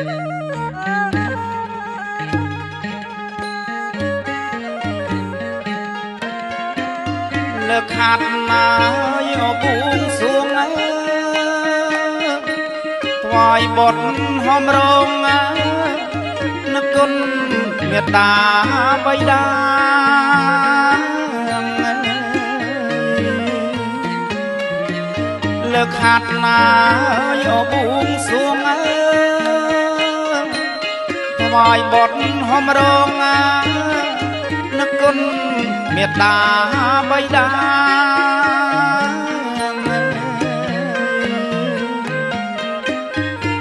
លើកខាត់មកយកបួងសួងថ្វាយបុត្រហមរងនឹកគុណមេត្តាបិតាលើកខាត់មកយកបួងសួងថ្វាយបុត្រហមរងនឹកគុណមេត្តាបិតា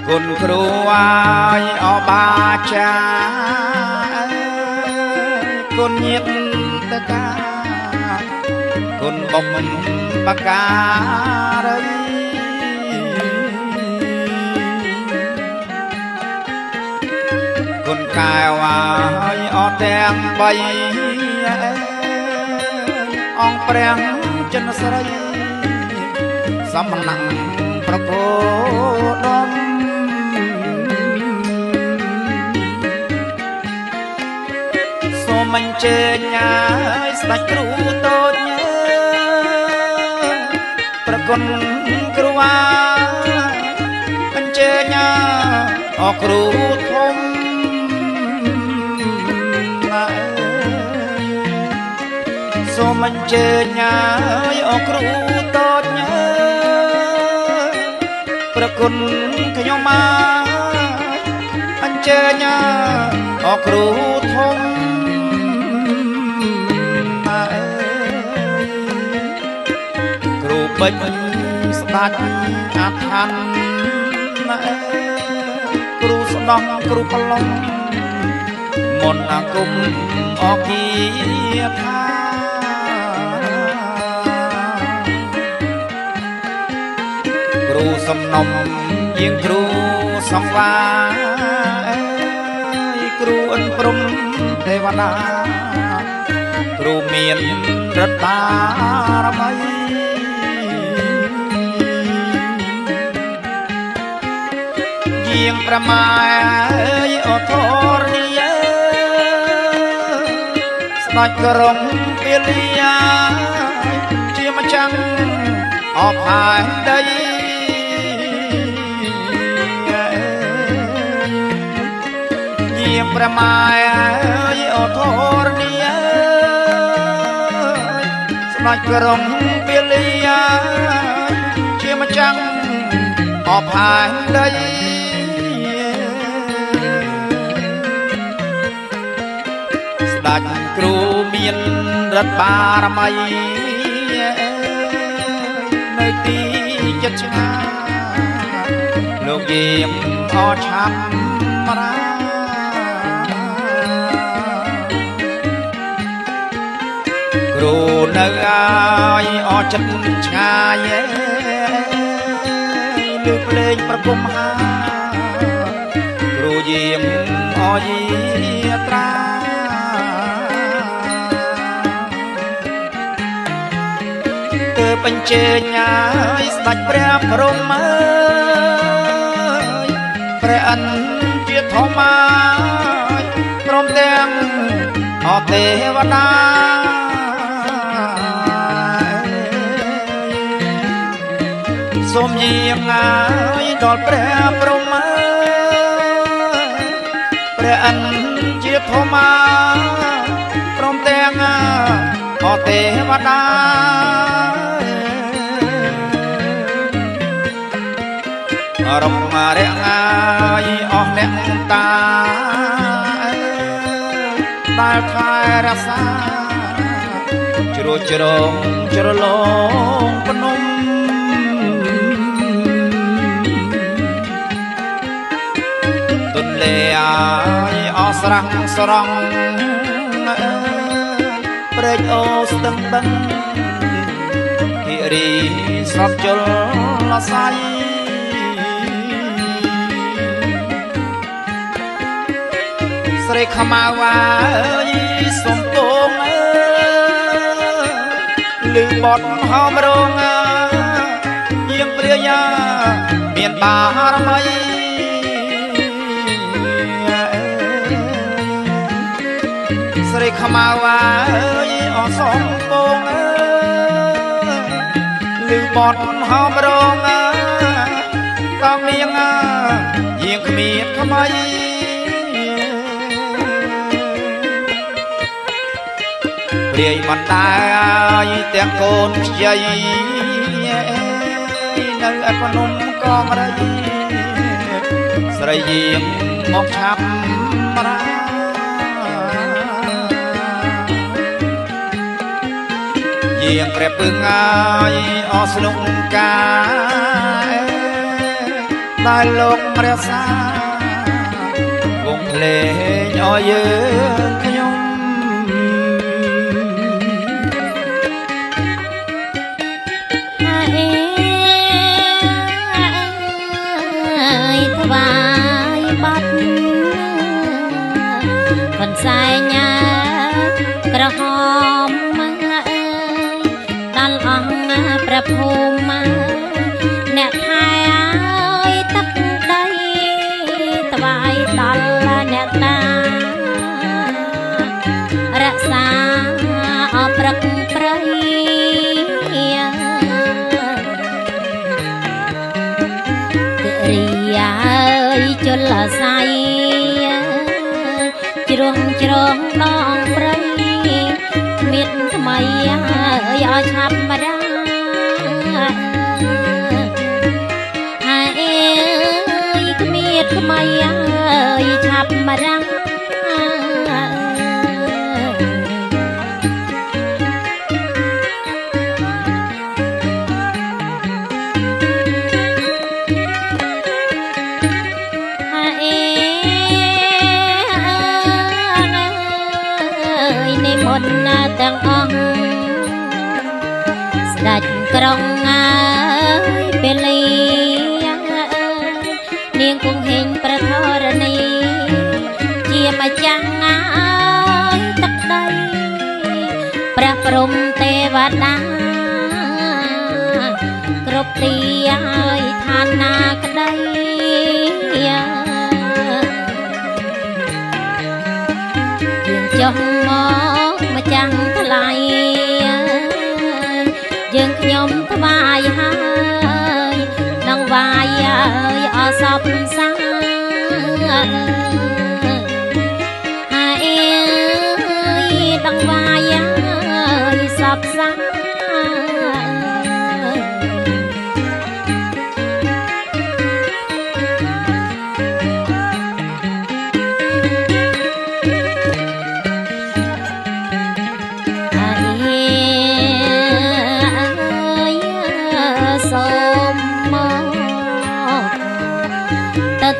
គុណគ្រូអាយអបាចាគុណញាតិតកាគុណបុព្វបការីគុណកែវអាយអត់ទាំងបីអង្គព្រះចិនស្រីសំណាំប្រកោដមសូមអញ្ជើញឲ្យស្ដេចគ្រូតូចប្រគុណគ្រូអាអញ្ជើញអគ្រូធំសូមអញ្ជើញឲ្យអគ្រូតូចប្រគុណខ្ញុំមកអញ្ជើញអគ្រូធំគ្រូពេជ្រស្ដាច់អាឋានគ្រូស្ដំគ្រូប្រឡំមន្តអាគមអគាថាគ្រូសំណុំជាងគ្រូសង្វាគ្រូអិនព្រំទេវតាគ្រូមានរដ្ឋបារមីជាងប្រម៉ែអធរនីស្ដេចក្រុងពាលីជាម្ចាស់អផែនដីជាងប្រម៉ែអធរនីស្ដេចក្រុងពាលីជាម្ចាស់អផែនដីស្ដេចគ្រូមានរដ្ឋបារមីនៅទីចិត្តឆ្ងាយលោកយាមអឆាប់រាគ្រូនៅឲ្យអចិត្តឆ្ងាយលឺភ្លេងប្រគំហាគ្រូយាមអយាត្រាបញ្ជើញឲ្យស្ដេចព្រះព្រហ្មព្រះអិនជាធម្មព្រមទាំងអទេវតាសូមយាងឲ្យដល់ព្រះព្រហ្មព្រះអិនជាធម្មព្រមទាំងអទេវតារំរាំងឲ្យអស់អ្នកតាដែលថែរក្សាជ្រោះជ្រងជ្រលងភ្នំទុនលេឲ្យអស់ស្រះស្រង់ព្រែកអូស្ទឹងបឹងគិរីស្រត់ជលស័យស្រីខ្មៅអើយសុំពងលឺបត់ហោមរងយាងព្រាយាមានបារមី ខ្មៅអើយអសំបងអើយឮបត់ហមរងអើក៏មានយាងគ្មានថ្មីព្រាយបណ្ដាយទាំងកូនខ្ចីនៅឯភ្នំកងរៃស្រីយាងមកឆាប់រាយាងព្រះពឹងហើយអស្លុកកាដែលលោកព្រះសាវងលេងឲ្យយើងខ្ញុំថ្វាយបាត់កនសែងក្រហមដល់អង្គព្រះភូមិអ្នកខែឲ្យទឹកដីថ្វាយដល់អ្នកតារក្សាអព្រឹកព្រៃជលស័យជ្រងជ្រងដងព្រៃមានថ្មីឲ្យឆាប់មកដល់ហើយគ្មានថ្មីឲ្យឆាប់មកដល់ទាំងអង្គស្ដេចក្រុងអើយពេលីនាងគង់ហេងប្រធរណីជាម្ចាស់អើយទឹកដីព្រះព្រំទេវតាគ្រប់ទីអើយឋានណាក្ដីយើងចុះមកម្ចាំងថ្លៃយើងខ្ញុំថ្វាយហើយដងវាយអើយអសពសាហើយដងវាយអើយសពសា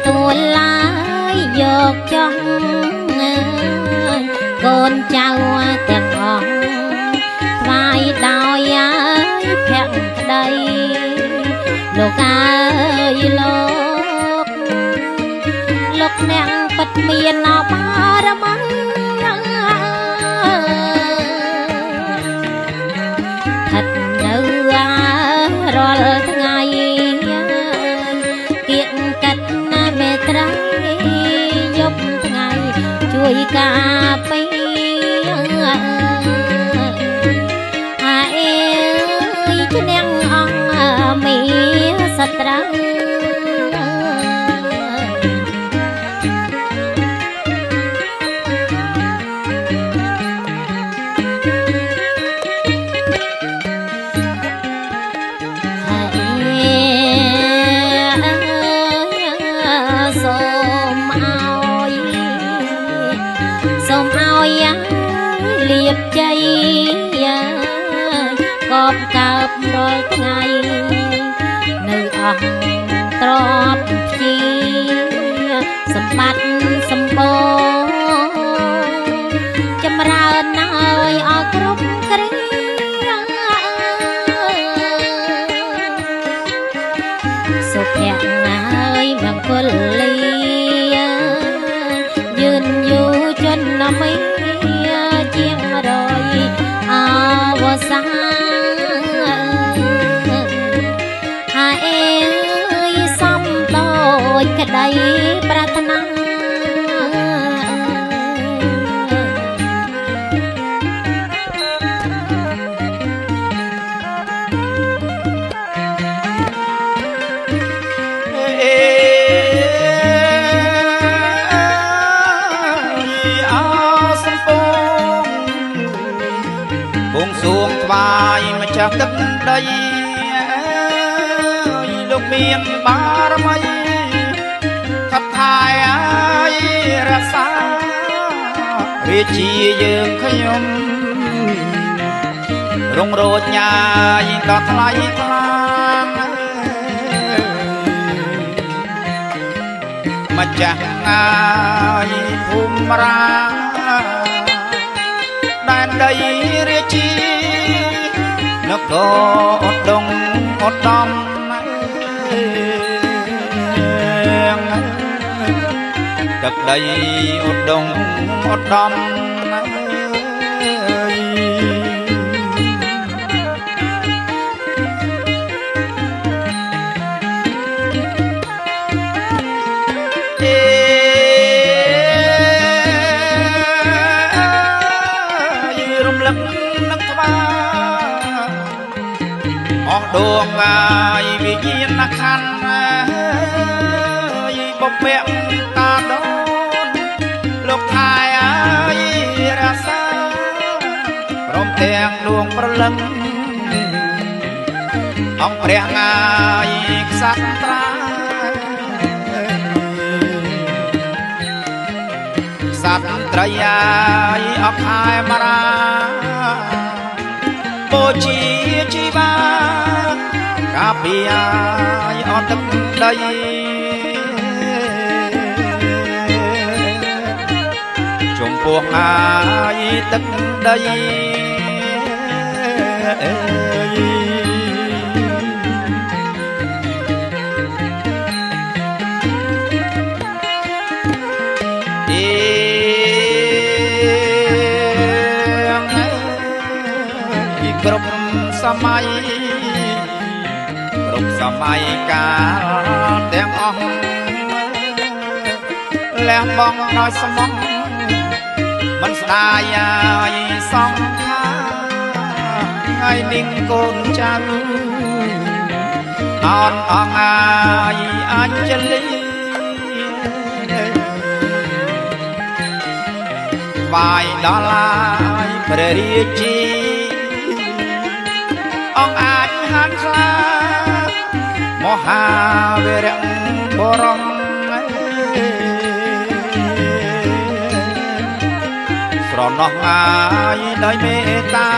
ទួលឡាយយកចង់កូនចៅទាំងអង្គថ្វាយដោយភក្តីលោកអើយលោកអ្នកពិតមានអបារមីថិតនៅរាល់ថ្ងៃគៀកកាត់មេត្រីយប់ថ្ងៃជួយការពារហើយឈ្នះអង្គមានសត្រូវលៀបជ័យកបកើបរាល់ថ្ងៃនៅអស់ទ្រព្យព្យាសម្បត្តិសម្បូរចម្រើនហើយអស់គ្រប់គ្រាសុភៈហើយមង្គលលាយឺនយូរចន្ទមីជាងរយអវសាហើយសំដូចក្តីប្រាថ្នា បួងសួងថ្វាយម្ចាស់ទឹកដីលោកមានបារមីថប់ថែឲ្យរក្សារាជាយើងខ្ញុំរងរោចញ៉ាយដល់ថ្លៃថ្លាម្ចាស់ងាយភូមិរាដែនដីរាជានគរឧត្តមឧត្តមទឹកដីឧត្តមឧត្តមរំលឹកនឹកថ្វាអស់ដួងហើយវិញ្ញាណខណ្ឌបុព្វកាដូនលោកថែឲ្យរក្សាព្រមទាំងដួងប្រលឹងអង្គព្រះងាយក្សត្រត្រាក្សត្រត្រយាយអខែមរាបូជាជីវាកាពីឲ្យអត់ទឹកដីចំពោះហើយទឹកដីគ្រប់សម័យគ្រប់សម័យកាលទាំងអស់លះបង់ដោយស្មោះមិនស្ដាយឲ្យសងខាថ្ងៃនេះកូនចៅអនអងអាយអញ្ជលីថ្វាយដល់ឡាយព្រះរាជាអង្គអាចហានខ្លាមហាវីរៈបរមស្រណោះអាយដោយមេត្តា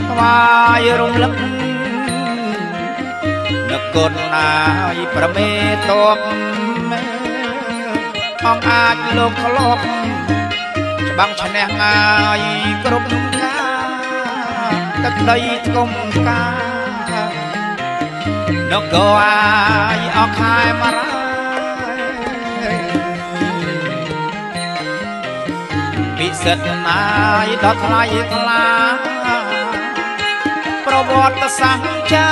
ថ្វាយរំលឹកនឹកគុណអាយប្រមេតបអង្គអាចលោកធ្លាប់ច្បាំងឈ្នះងាយគ្រប់ការទឹកដីថ្គុំការនគរអាយអខែមរាពិសិដ្ឋណាយដល់ថ្លៃថ្លាប្រវត្តិសាស្ត្រចា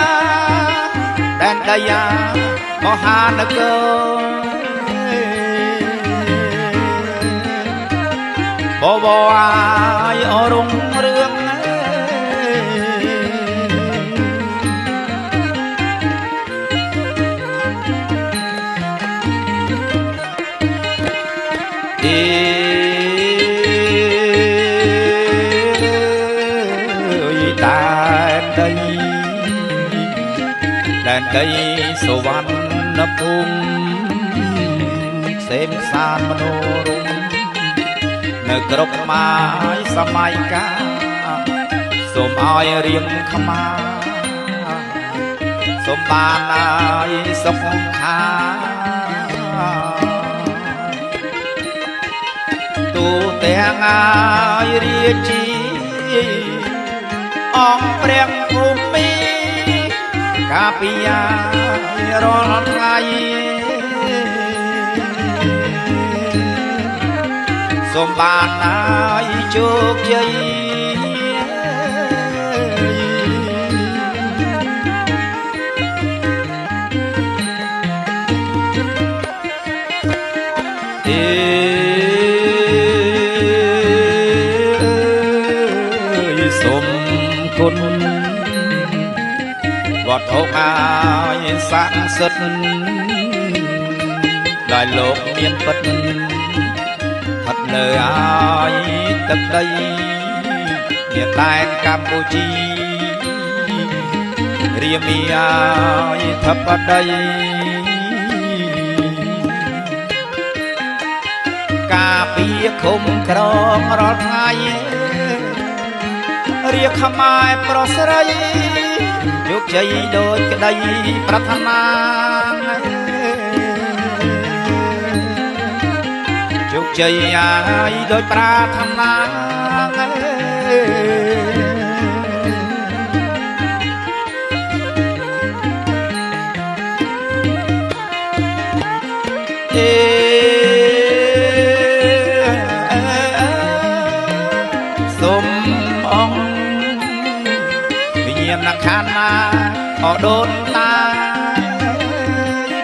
ដែនដីមហានគរបបអាយអរុងរឿងដែនដីសវណ្ណភូមិផ្សេងសានមនោរម្យនៅគ្រប់ម៉ាយសម័យកាលសូមឲ្យរៀងខ្មាសូមបានឲ្យសុខខាទូទាំងឲ្យរាជាអង្គព្រះភូមិកាពីយារាល់ថ្ងៃសូមបានឲ្យជោគជ័យស សូមគុណវត្តហុកអាយស័ក្តិសិទ្ធិដែលលោកមានពិតផាត់នៅអាយទឹកដីអ្នកដែនកម្ពុជារាមីអាយធិបតីការពីឃុំក្រងរាល់ថ្ងៃរាខ្មែរប្រុសស្រីជោគជ័យដូចក្តីប្រាថ្នាជោគជ័យអាយដូចប្រាថ្នាសូមអង្គវិញ្ញាណណាខានណាអដូនតា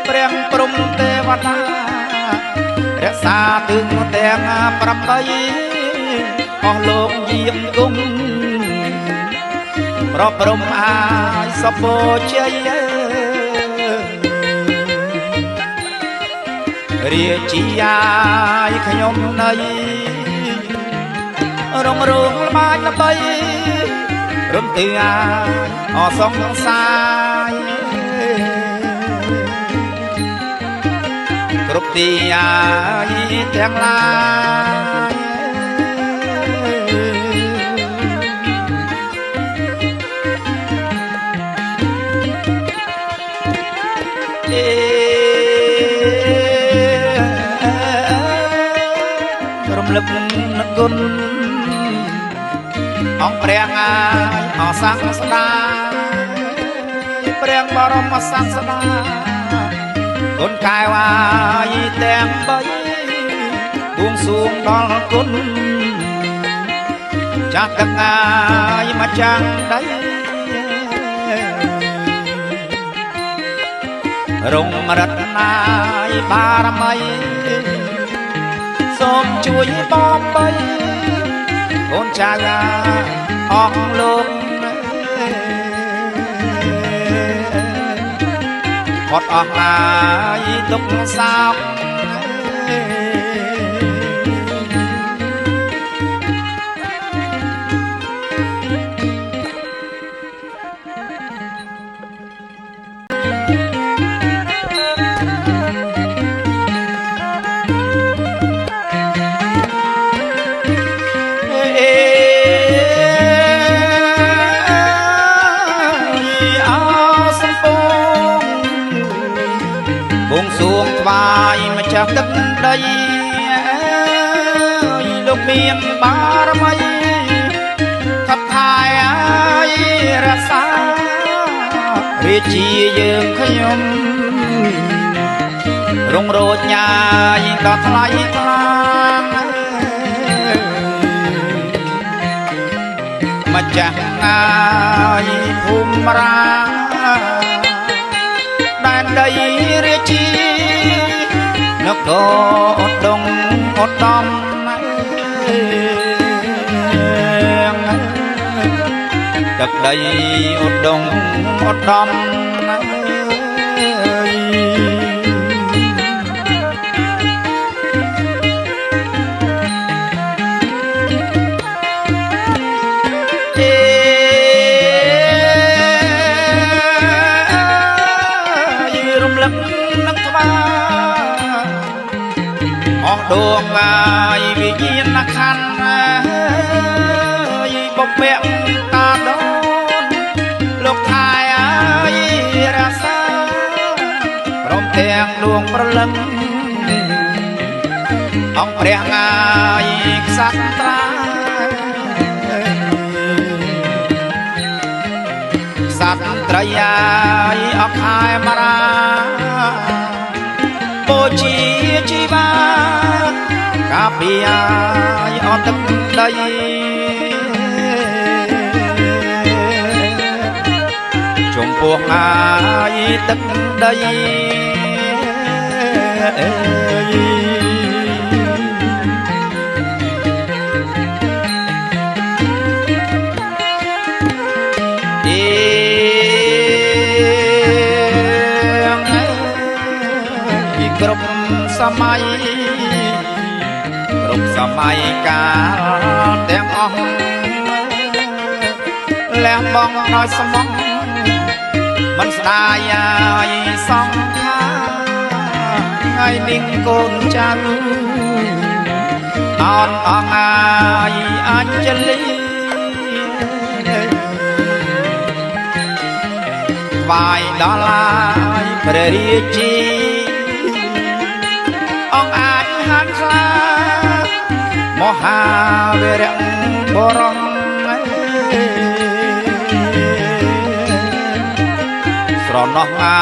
ព្រះព្រំទេវតារក្សាទិសទាំង8អស់លោកយាមគុំប្រព្រំអាយសពោជ័យរាជាយាយខ្ញុំនៃរងរងល្បាច់ល្បីរំទឺអាយអសងសាយគ្រប់ទីអាយទាំងឡាយរំលឹកនឹកគុណអង្គព្រះអាយអសាសស្ដាព្រះបរមសាស្តាគុណកែវអាយទាំង3បួងសួងដល់គុណចាស់ទាំងអាយមកចាំងដៃរងរតនាយបារមីសូមជួយបំបីអូនចៅអស់លោកអត់អស់អាយទុកសោកបួងសួងថ្វាយម្ចាស់ទឹកដីលោកមានបារមីថាថែអាយរក្សារាជាយើងខ្ញុំរងរោចញ៉ាយក៏ថ្លៃថ្លាម្ចាស់អាយភូមិរាដែនដីរាជានគរឧត្តមឧត្តមទឹកដីឧត្តមឧត្តមដួងអាយវិញ្ញាណខណ្ឌបពាក់តាដូនលោកថែអាយរក្សាព្រមទាំងលួងប្រលឹងអង្គព្រះអាយក្សត្រាក្សត្រីអាយអខែមរាបូជាជីវាកាពីអាយអត់ទឹកដីចំពោះអាយទឹកដី มัยគ្រប់សម័យកាលទាំងអស់លះបង់ដោយស្មោះមិនស្ដាយឲ្យសង្ខាថ្ងៃនេះកូនចៅអនអងអាយអញ្ជលីវាយដល់ឡាយព្រះរាជាអង្គអាចហានខ្លាមហាវីរៈបរមស្រណោះអា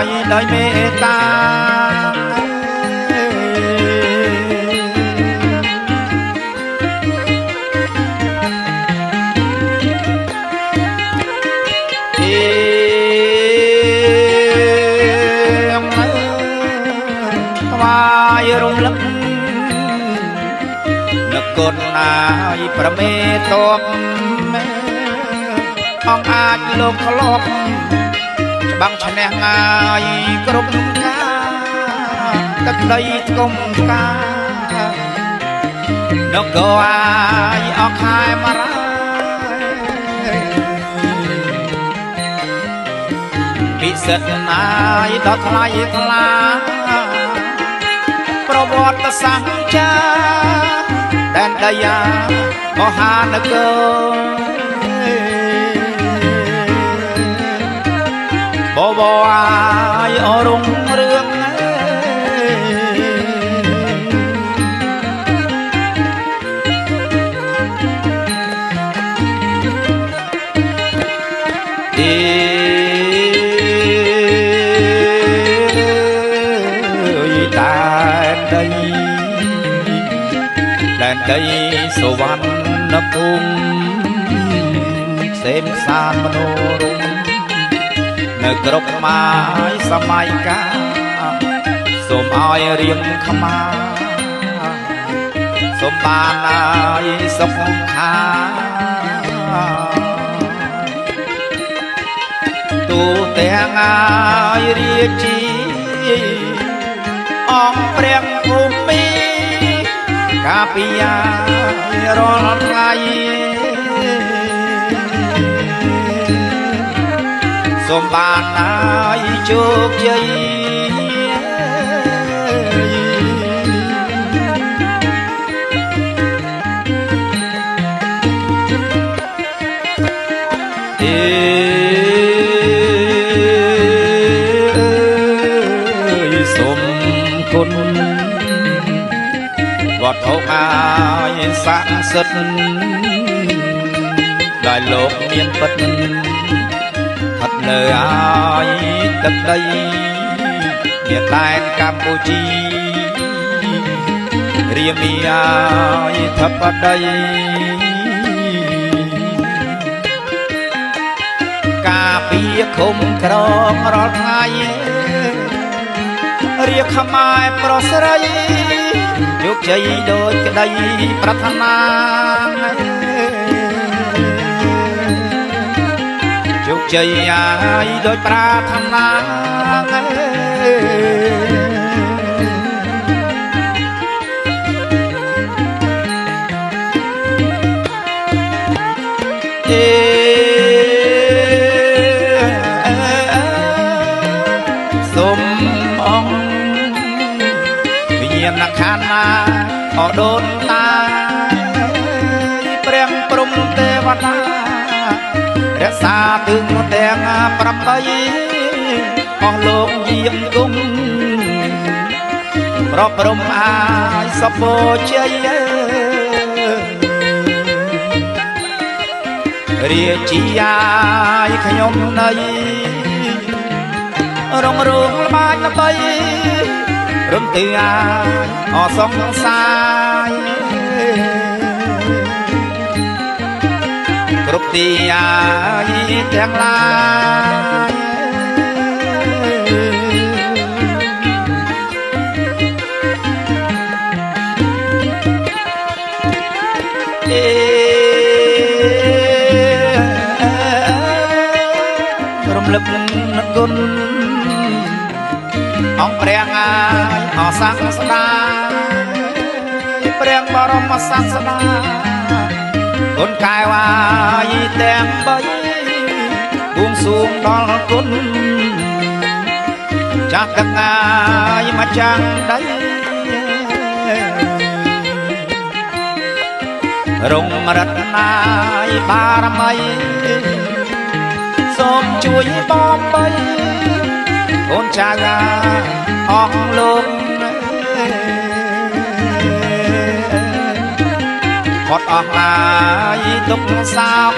យដោយមេត្តារំលឹកនឹកគុណអាយប្រមេតបអង្គអាចលោកក្លោកច្បាំងឈ្នះងាយគ្រប់ការទឹកដីថ្គុំការនគរអាយអស់ខែមរាពិសិដ្ឋណាយដល់ថ្លៃថ្លាប្រវត្តិសាស្ត្រចាដែនដីមហានគរបបអាយអរុងរឿងដែនដីសុវណ្ណភូមិសេមសានមនោរម្យនៅគ្រប់ម៉ាយសម័យកាលសូមឲ្យរៀងខ្មាសូមបានឲ្យសុខខាទូទាំងឲ្យរាជាអង្គព្រះភូមិកាពីយារាល់ថ្ងៃសូមបានឲ្យជោគជ័យសូមគុណវត្តហោអាយស័ក្តិសិទ្ធិដែលលោកមានពិតស្ថិតនៅអាយទឹកដីជាដែនកម្ពុជារាមាអាយធិបតីការពារឃុំក្រងរាល់ថ្ងៃរាជខ្មែរប្រុសស្រីជោគជ័យដូចក្តីប្រាថ្នាជោគជ័យអាយដូចប្រាថ្នាសូមអង្គវិញ្ញាណក្ខន្ធណាអដូនតាព្រះព្រំទេវតារក្សាទឹងទាំង8អស់លោកយាមគុំប្រព្រំអាយសពោជ័យរាជាអាយខ្ញុំនៃរងរូងល្បាច់ល្បីរំទើអាយអសង្សាយគ្រប់ទីអាយទាំងឡាយរំលឹកគុណ អង្គព្រះងាយអសាងស្ដាព្រះបរមសាស្តាគុណកាយវាយទាំងបីបួងសួងដល់គុណចាស់កងាយមកចាំងដីរងរតនាយបារមីសូមជួយបងបីកូនចៅអស់លោកផុតអស់ឡាយទុកសោក